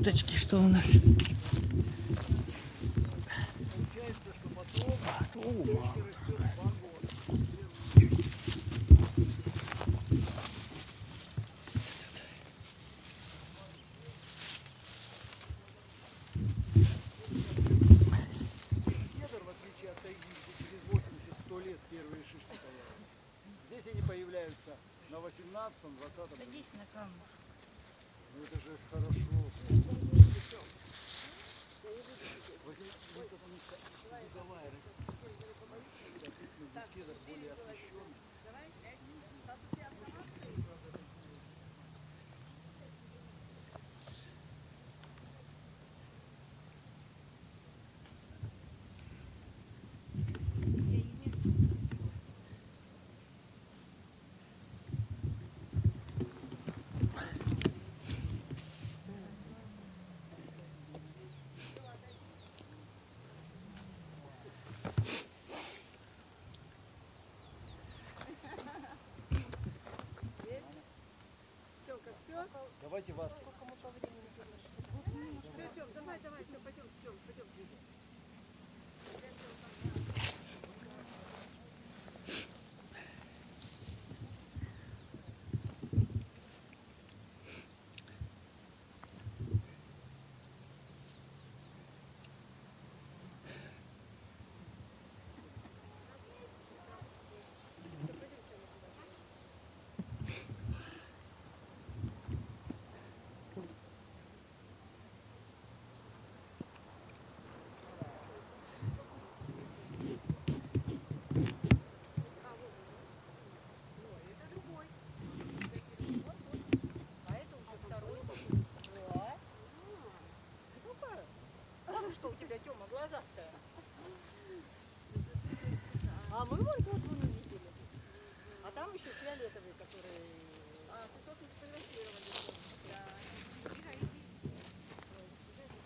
уточки, что у нас? Получается, что потом О, растет 2 года. Кедр, в отличие от тайги, где через 80-100 лет первые шишки появятся. Здесь они появляются на 18-20 году. Садись на камеру. Ну это же хорошо. Вот это видовая растение. Соответственно, кедр более освещенный. Давайте вас. Все, Тём, давай, все, пойдем, Тём, пойдем. Что у тебя, Тёма, глаза-то? А мы вон тут увидели. А там еще фиолетовые, которые... А, тут сфотографировали. Да.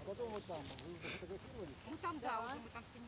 А потом вот там. Вы уже фотографировали? Ну там, да, уже мы там все